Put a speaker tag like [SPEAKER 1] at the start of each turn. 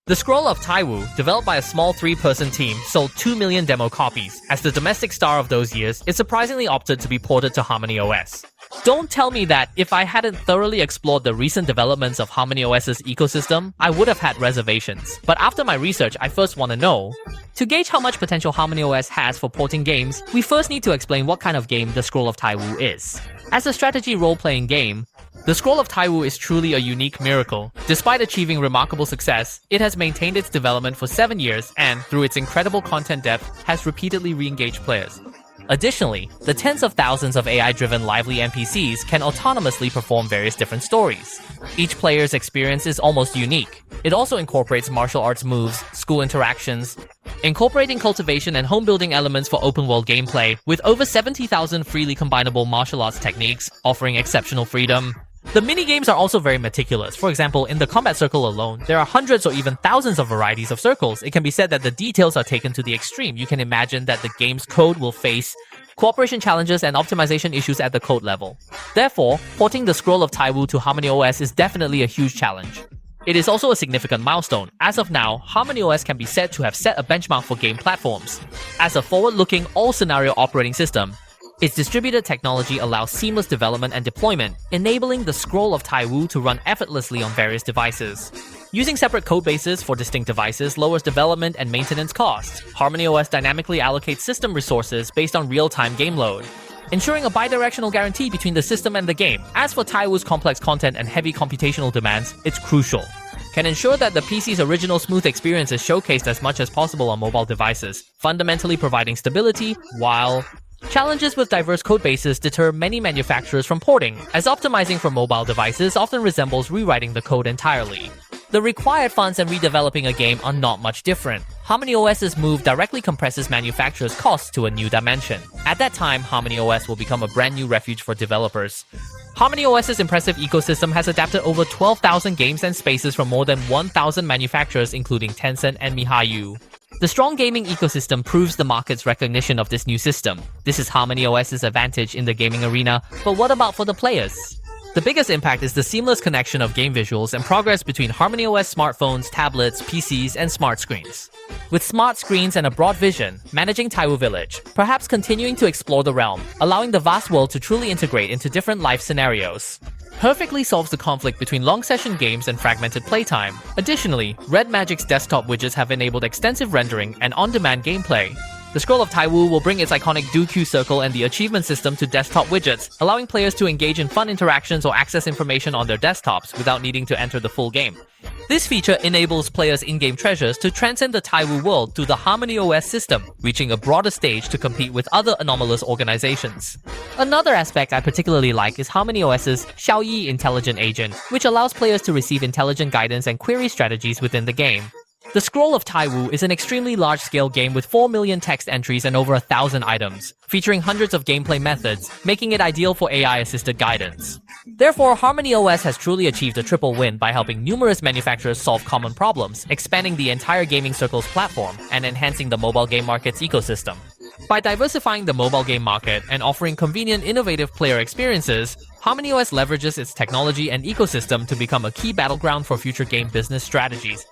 [SPEAKER 1] The Scroll of Taiwu, developed by a small 3-person team, sold 2 million demo copies. As the domestic star of those years, it surprisingly opted to be ported to HarmonyOS. Don't tell me that if I hadn't thoroughly explored the recent developments of HarmonyOS's ecosystem, I would have had reservations. But after my research, I first want to know. To gauge how much potential HarmonyOS has for porting games, we first need to explain what kind of game the Scroll of Taiwu is. As a strategy role-playing game, the Scroll of Taiwu is truly a unique miracle. Despite achieving remarkable success, it has maintained its development for 7 years and, through its incredible content depth, has repeatedly re-engaged players. Additionally, the tens of thousands of AI-driven lively NPCs can autonomously perform various different stories. Each player's experience is almost unique. It also incorporates martial arts moves, school interactions, incorporating cultivation and home-building elements for open-world gameplay, with over 70,000 freely combinable martial arts techniques, offering exceptional freedom. The minigames are also very meticulous. For example, in the combat circle alone, there are hundreds or even thousands of varieties of circles. It can be said that the details are taken to the extreme. You can imagine that the game's code will face cooperation challenges and optimization issues at the code level. Therefore, porting the Scroll of Taiwu to HarmonyOS is definitely a huge challenge. It is also a significant milestone. As of now, HarmonyOS can be said to have set a benchmark for game platforms. As a forward-looking, all-scenario operating system, its distributed technology allows seamless development and deployment, enabling the Scroll of Taiwu to run effortlessly on various devices. Using separate codebases for distinct devices lowers development and maintenance costs. HarmonyOS dynamically allocates system resources based on real-time game load, ensuring a bidirectional guarantee between the system and the game. As for Taiwu's complex content and heavy computational demands, it's crucial. Can ensure that the PC's original smooth experience is showcased as much as possible on mobile devices, fundamentally providing stability, while challenges with diverse codebases deter many manufacturers from porting, as optimizing for mobile devices often resembles rewriting the code entirely. The required funds in redeveloping a game are not much different. HarmonyOS's move directly compresses manufacturers' costs to a new dimension. At that time, HarmonyOS will become a brand new refuge for developers. HarmonyOS's impressive ecosystem has adapted over 12,000 games and spaces from more than 1,000 manufacturers including Tencent and miHoYo. The strong gaming ecosystem proves the market's recognition of this new system. This is HarmonyOS's advantage in the gaming arena, but what about for the players? The biggest impact is the seamless connection of game visuals and progress between HarmonyOS smartphones, tablets, PCs, and smart screens. With smart screens and a broad vision, managing Taiwu Village, perhaps continuing to explore the realm, allowing the vast world to truly integrate into different life scenarios, perfectly solves the conflict between long-session games and fragmented playtime. Additionally, Red Magic's desktop widgets have enabled extensive rendering and on-demand gameplay. The Scroll of Taiwu will bring its iconic Do-Q circle and the achievement system to desktop widgets, allowing players to engage in fun interactions or access information on their desktops without needing to enter the full game. This feature enables players' in-game treasures to transcend the Taiwu world to the HarmonyOS system, reaching a broader stage to compete with other anomalous organizations. Another aspect I particularly like is HarmonyOS's Xiaoyi intelligent agent, which allows players to receive intelligent guidance and query strategies within the game. The Scroll of Taiwu is an extremely large-scale game with 4 million text entries and over 1,000 items, featuring hundreds of gameplay methods, making it ideal for AI-assisted guidance. Therefore, HarmonyOS has truly achieved a triple win by helping numerous manufacturers solve common problems, expanding the entire gaming circle's platform, and enhancing the mobile game market's ecosystem. By diversifying the mobile game market and offering convenient, innovative player experiences, HarmonyOS leverages its technology and ecosystem to become a key battleground for future game business strategies.